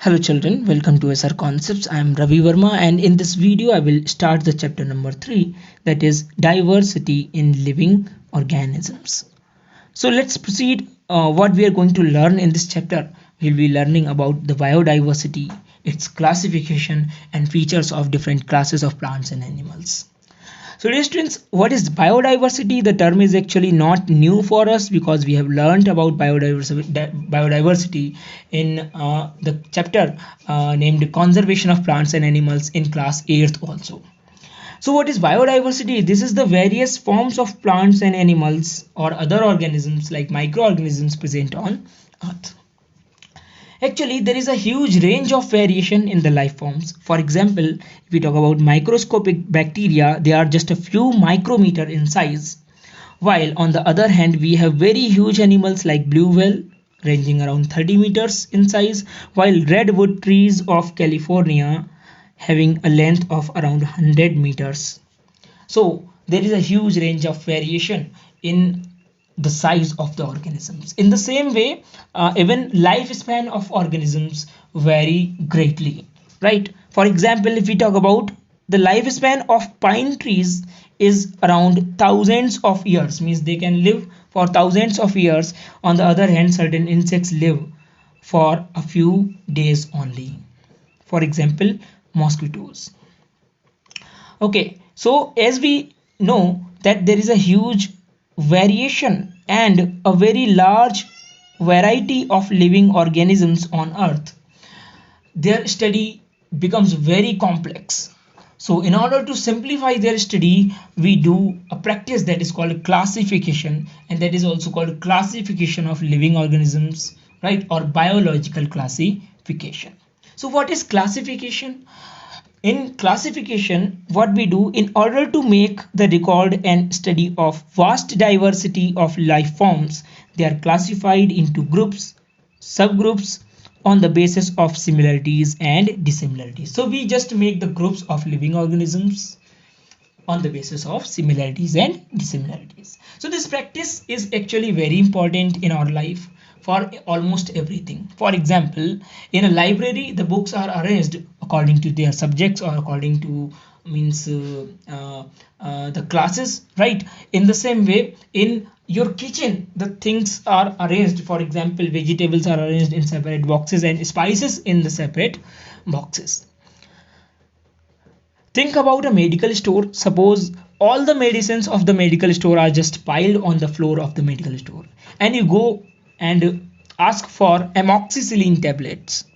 Hello children, welcome to SR Concepts. I am Ravi Verma and in this video I will start the chapter number 3, that is diversity in living organisms. So let's proceed. What we are going to learn in this chapter, we'll be learning about the biodiversity, its classification and features of different classes of plants and animals. So dear students, what is biodiversity? The term is actually not new for us because we have learned about biodiversity in the chapter named Conservation of Plants and Animals in class 8th also. So what is biodiversity? This is the various forms of plants and animals or other organisms like microorganisms present on Earth. Actually, there is a huge range of variation in the life forms. For example, if we talk about microscopic bacteria, they are just a few micrometer in size. While on the other hand, we have very huge animals like blue whale ranging around 30 meters in size, while redwood trees of California having a length of around 100 meters. So there is a huge range of variation in the size of the organisms. In the same way, even lifespan of organisms vary greatly, right? For example, if we talk about the lifespan of pine trees is around thousands of years, means they can live for thousands of years. On the other hand, certain insects live for a few days only. For example, mosquitoes. Okay, so as we know that there is a huge variation and a very large variety of living organisms on earth, their study becomes very complex. So in order to simplify their study, we do a practice that is called classification, and that is also called classification of living organisms, right? Or biological classification. So what is classification? In classification, what we do in order to make the record and study of vast diversity of life forms, they are classified into groups, subgroups on the basis of similarities and dissimilarities. So we just make the groups of living organisms on the basis of similarities and dissimilarities. So this practice is actually very important in our life for almost everything. For example, in a library, the books are arranged according to their subjects or according to the classes, right? In the same way, in your kitchen, the things are arranged. For example, vegetables are arranged in separate boxes and spices in the separate boxes. Think about a medical store. Suppose all the medicines of the medical store are just piled on the floor of the medical store, and you go and ask for amoxicillin tablets.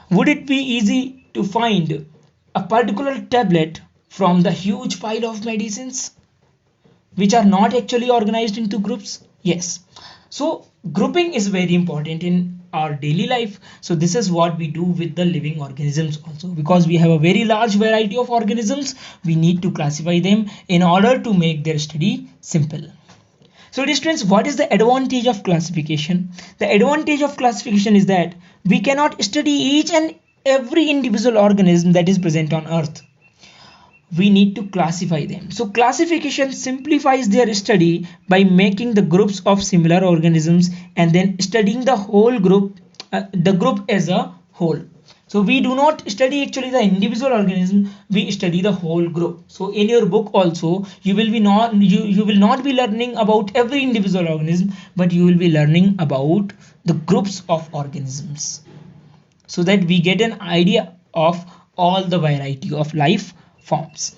Would it be easy to find a particular tablet from the huge pile of medicines which are not actually organized into groups? Yes. So grouping is very important in our daily life. So this is what we do with the living organisms also. Because we have a very large variety of organisms, we need to classify them in order to make their study simple. So dear students, what is the advantage of classification? The advantage of classification is that we cannot study each and every individual organism that is present on earth. We need to classify them. So classification simplifies their study by making the groups of similar organisms and then studying the whole group, the group as a whole. So we do not study actually the individual organism, we study the whole group. So in your book also, you will not be learning about every individual organism, but you will be learning about the groups of organisms, so that we get an idea of all the variety of life forms.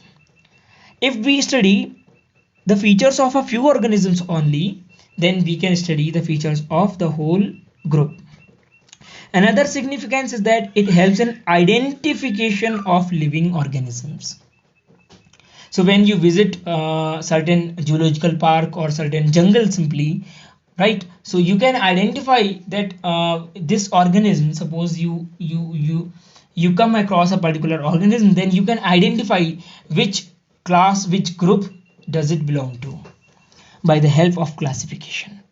If we study the features of a few organisms only, then we can study the features of the whole group. Another significance is that it helps in identification of living organisms. So when you visit certain zoological park or certain jungle simply, right, so you can identify that this organism, suppose you come across a particular organism, then you can identify which class, which group does it belong to by the help of classification.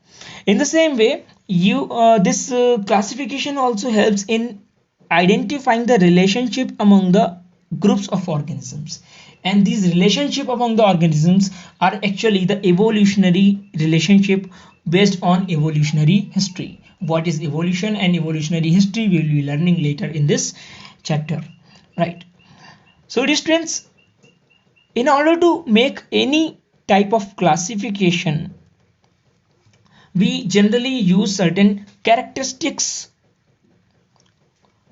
In the same way, this classification also helps in identifying the relationship among the groups of organisms, and these relationship among the organisms are actually the evolutionary relationship based on evolutionary history. what is evolution and evolutionary history we will be learning later in this chapter, right? So dear students, in order to make any type of classification, we generally use certain characteristics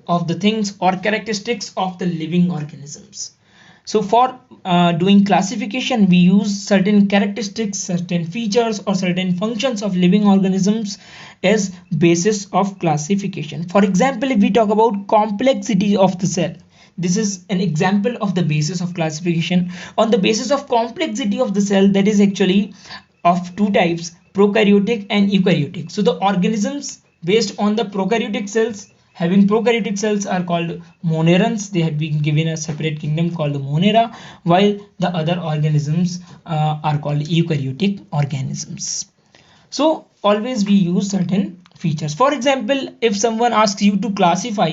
of the things or characteristics of the living organisms. So for doing classification, we use certain characteristics, certain features or certain functions of living organisms as basis of classification. For example, if we talk about complexity of the cell, this is an example of the basis of classification. On the basis of complexity of the cell, that is actually of two types, prokaryotic and eukaryotic. So the organisms based on the prokaryotic cells, having prokaryotic cells, are called monerans. They have been given a separate kingdom called the monera, while the other organisms are called eukaryotic organisms. So always we use certain features. For example, if someone asks you to classify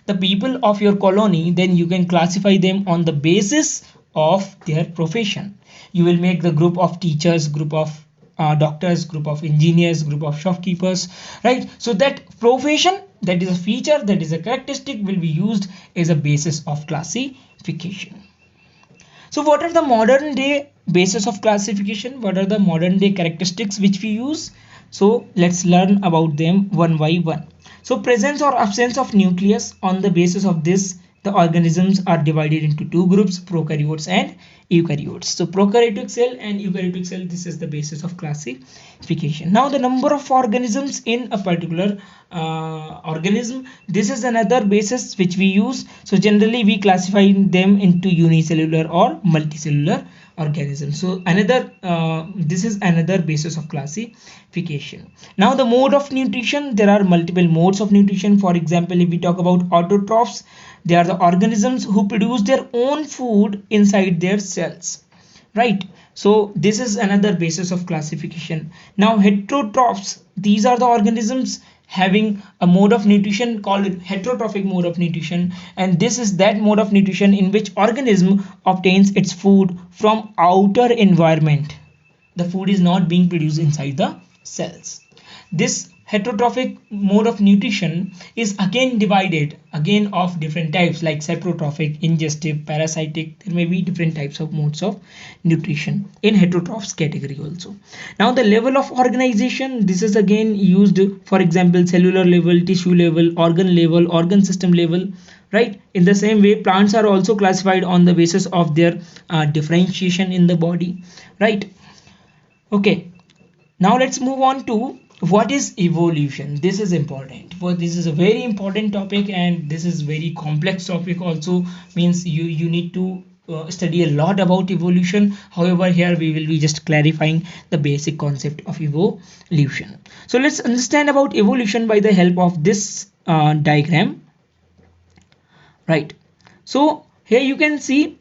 the people of your colony, then you can classify them on the basis of their profession. You will make the group of teachers, group of doctors, group of engineers, group of shopkeepers, right? So that profession, that is a feature, that is a characteristic, will be used as a basis of classification. So what are the modern day basis of classification? What are the modern day characteristics which we use? So let's learn about them one by one. So presence or absence of nucleus, on the basis of this the organisms are divided into two groups, prokaryotes and eukaryotes. So prokaryotic cell and eukaryotic cell, this is the basis of classification. Now the number of organisms in a particular organism, this is another basis which we use. So generally we classify them into unicellular or multicellular organisms. So another this is another basis of classification. Now the mode of nutrition, there are multiple modes of nutrition. For example, if we talk about autotrophs, they are the organisms who produce their own food inside their cells, right? So this is another basis of classification. Now heterotrophs, these are the organisms having a mode of nutrition called heterotrophic mode of nutrition, and this is that mode of nutrition in which organism obtains its food from outer environment. The food is not being produced inside the cells. This heterotrophic mode of nutrition is again divided again of different types like saprotrophic, ingestive, parasitic. There may be different types of modes of nutrition in heterotrophs category also. Now the level of organization, this is again used, for example, cellular level, tissue level, organ system level, right? In the same way, plants are also classified on the basis of their differentiation in the body, right? Okay, now let's move on to what is evolution. This is important, for this is a very important topic and this is very complex topic also, means you need to study a lot about evolution. However, here we will be just clarifying the basic concept of evolution. So let's understand about evolution by the help of this diagram, right? So here you can see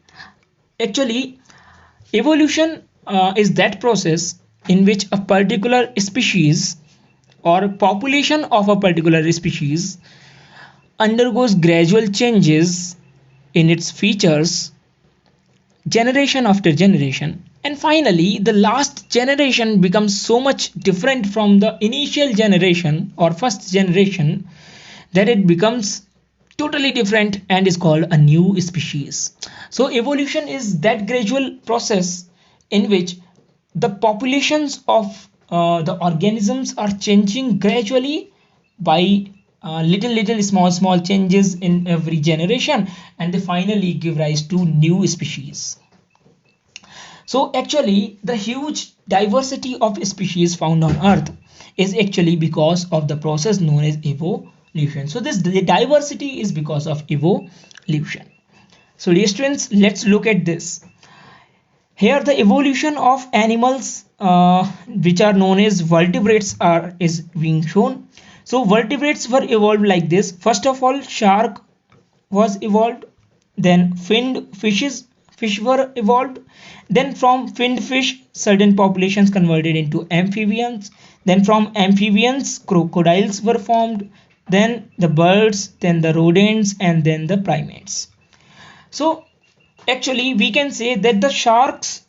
actually evolution is that process in which a particular species or population of a particular species undergoes gradual changes in its features generation after generation, and finally the last generation becomes so much different from the initial generation or first generation that it becomes totally different and is called a new species. So evolution is that gradual process in which the populations of the organisms are changing gradually by little small changes in every generation, and they finally give rise to new species. So actually the huge diversity of species found on earth is actually because of the process known as evolution. So this the diversity is because of evolution. So dear students, let's look at this. Here the evolution of animals which are known as vertebrates is being shown. So vertebrates were evolved like this. First of all, shark was evolved, then finned fish were evolved, then from finned fish certain populations converted into amphibians, then from amphibians crocodiles were formed, then the birds, then the rodents, and then the primates. So actually we can say that the sharks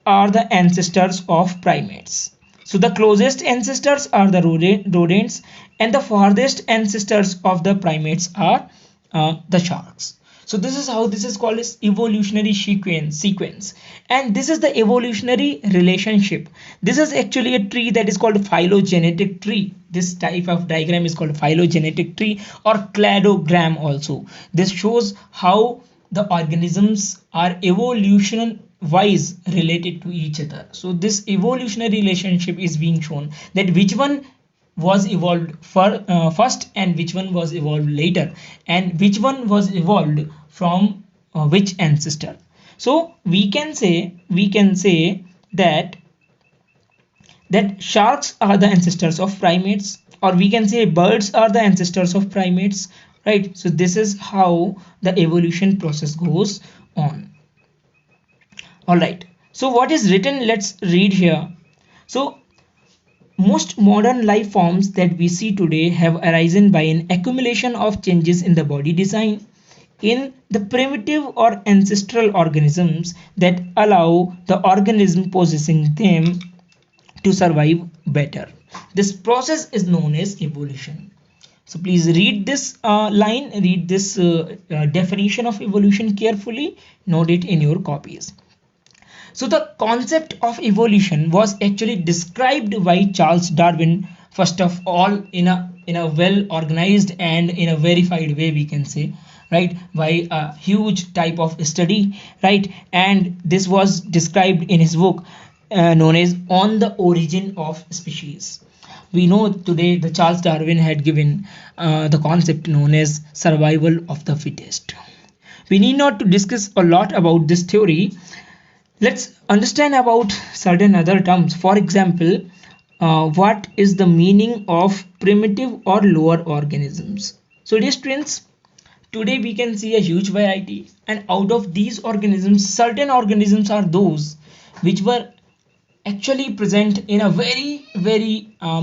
are the ancestors of primates. So the closest ancestors are the rodents, and the farthest ancestors of the primates are the sharks. So this is how this is called as evolutionary sequence, and this is the evolutionary relationship. This is actually a tree that is called phylogenetic tree. This type of diagram is called phylogenetic tree or cladogram also. This shows how the organisms are evolution wise related to each other. So this evolutionary relationship is being shown, that which one was evolved first and which one was evolved later, and which one was evolved from which ancestor. So we can say that sharks are the ancestors of primates, or we can say birds are the ancestors of primates, right? So this is how the evolution process goes on. All right, so what is written, let's read here. So most modern life forms that we see today have arisen by an accumulation of changes in the body design in the primitive or ancestral organisms that allow the organism possessing them to survive better. This process is known as evolution. So please read this read this definition of evolution carefully, note it in your copies. So the concept of evolution was actually described by Charles Darwin first of all in a well organized and in a verified way, we can say, right, by a huge type of study, right? And this was described in his book known as On the Origin of Species. We know today the Charles Darwin had given the concept known as survival of the fittest. We need not to discuss a lot about this theory. Let's understand about certain other terms. For example, what is the meaning of primitive or lower organisms? So dear students, today we can see a huge variety, and out of these organisms, certain organisms are those which were actually present in a very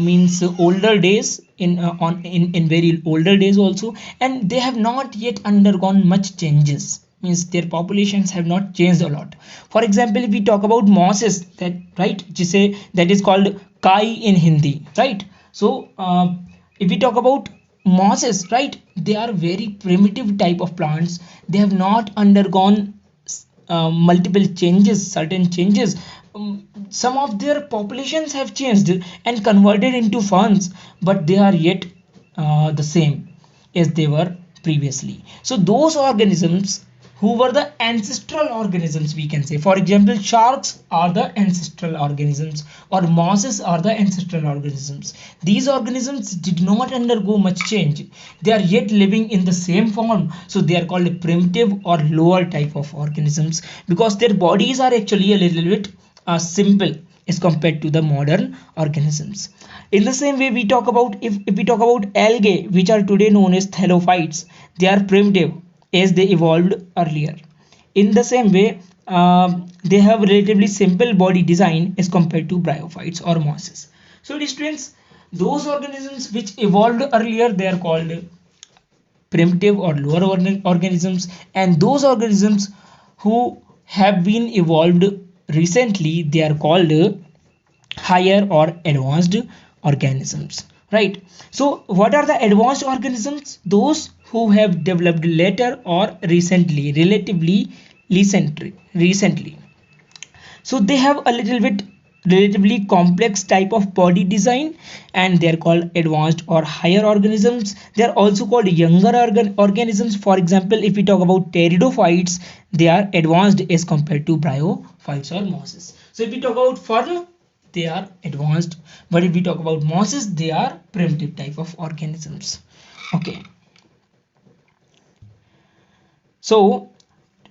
means older days, in very older days also, and they have not yet undergone much changes, means their populations have not changed a lot. For example, if we talk about mosses, that right, jise that is called kai in Hindi, right? So if we talk about mosses, right, they are very primitive type of plants. They have not undergone multiple changes, certain changes. Some of their populations have changed and converted into ferns, but they are yet the same as they were previously. So those organisms who were the ancestral organisms, we can say, for example, sharks are the ancestral organisms, or mosses are the ancestral organisms. These organisms did not undergo much change. They are yet living in the same form, so they are called primitive or lower type of organisms, because their bodies are actually a little bit simple as compared to the modern organisms. In the same way, we talk about, if we talk about algae, which are today known as thallophytes, they are primitive as they evolved earlier. In the same way, they have relatively simple body design as compared to bryophytes or mosses. So students, those organisms which evolved earlier, they are called primitive or lower organisms, and those organisms who have been evolved recently, they are called higher or advanced organisms, right? So what are the advanced organisms? Those who have developed later or recently, relatively recently. So they have a little bit relatively complex type of body design, and they are called advanced or higher organisms. They are also called younger organisms. For example, if we talk about pteridophytes, they are advanced as compared to bryophytes or mosses. So if we talk about fern, they are advanced, but if we talk about mosses, they are primitive type of organisms. Okay, so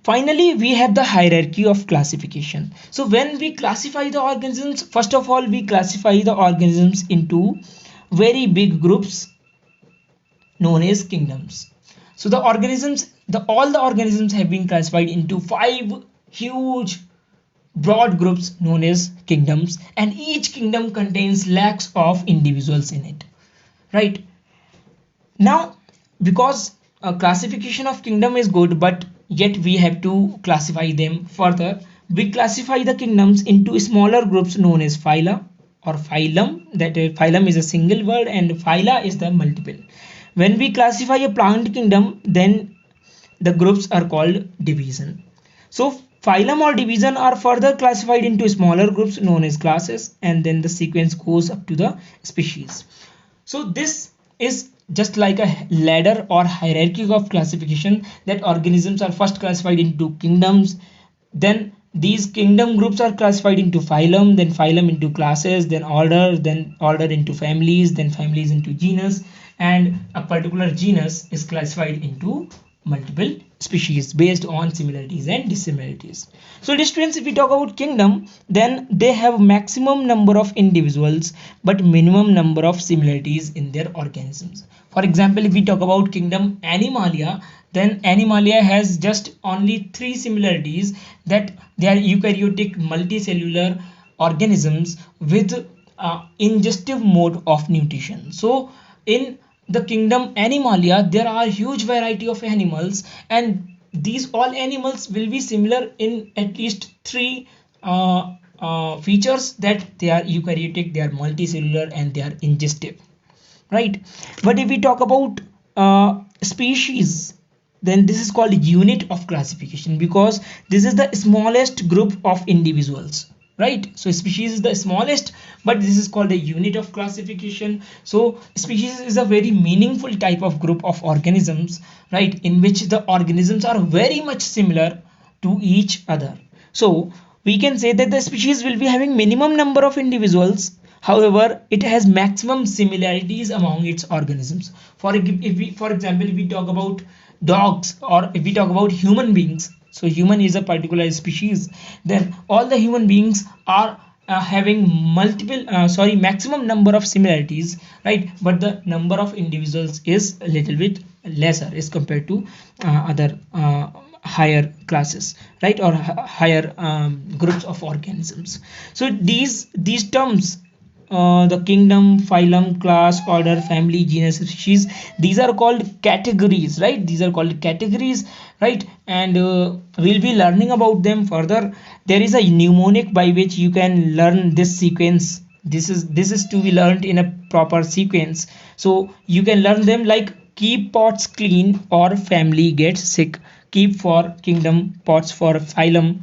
finally we have the hierarchy of classification. So when we classify the organisms, first of all we classify the organisms into very big groups known as kingdoms. So the organisms, all the organisms have been classified into 5 huge broad groups known as kingdoms, and each kingdom contains lakhs of individuals in it, right? Now, because a classification of kingdom is good, but yet we have to classify them further, we classify the kingdoms into smaller groups known as phyla or phylum. That phylum is a single word and phyla is the multiple. When we classify a plant kingdom, then the groups are called division. So phylum or division are further classified into smaller groups known as classes, and then the sequence goes up to the species. So this is just like a ladder or hierarchy of classification, that organisms are first classified into kingdoms, then these kingdom groups are classified into phylum, then phylum into classes, then order into families, then families into genus, and a particular genus is classified into multiple species based on similarities and dissimilarities. So students, if we talk about kingdom, then they have maximum number of individuals but minimum number of similarities in their organisms. For example, if we talk about kingdom Animalia, then Animalia has just only 3 similarities, that they are eukaryotic multicellular organisms with ingestive mode of nutrition. So in the kingdom Animalia, there are huge variety of animals, and these all animals will be similar in at least 3 features, that they are eukaryotic, they are multicellular, and they are ingestive, right? But if we talk about species, then this is called unit of classification, because this is the smallest group of individuals, right? So species is the smallest, but this is called a unit of classification. So species is a very meaningful type of group of organisms, right, in which the organisms are very much similar to each other. So we can say that the species will be having minimum number of individuals, however it has maximum similarities among its organisms. For example, if we talk about dogs, or if we talk about human beings, so human is a particular species, then all the human beings are having maximum number of similarities, right, but the number of individuals is a little bit lesser as compared to other higher classes, right, or higher groups of organisms. So these terms, the kingdom, phylum, class, order, family, genus, species, these are called categories, right? These are called categories, right? And we'll be learning about them further. There is a mnemonic by which you can learn this sequence. This is to be learned in a proper sequence, so you can learn them like: keep pots clean or family gets sick. Keep for kingdom, pots for phylum,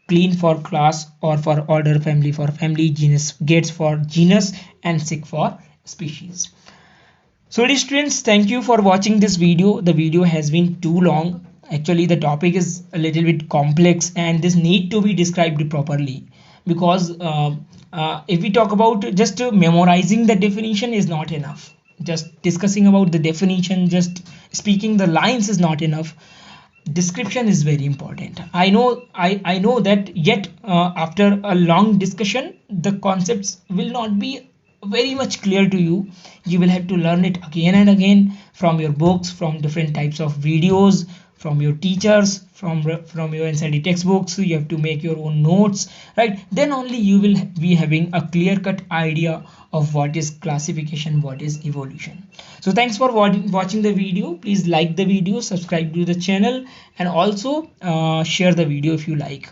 clean for class or for order, family for family, genus gets for genus, and sick for species. So dear students, thank you for watching this video. The video has been too long. Actually the topic is a little bit complex and this need to be described properly, because if we talk about just memorizing the definition is not enough, just discussing about the definition, just speaking the lines is not enough. Description is very important. I know that, yet after a long discussion the concepts will not be very much clear to you. You will have to learn it again and again from your books, from different types of videos, from your teachers, from your NCERT textbooks. You have to make your own notes, right? Then only you will be having a clear cut idea of what is classification, what is evolution. So thanks for watching the video. Please like the video, subscribe to the channel, and also share the video if you like.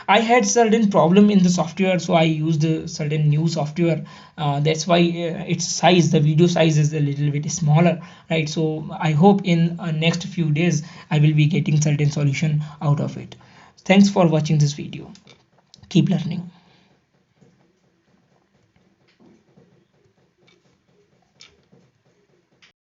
I had certain problem in the software, so I used a certain new software. That's why its size, the video size is a little bit smaller, right? So I hope in next few days I will be getting certain solution out of it. Thanks for watching this video. Keep learning.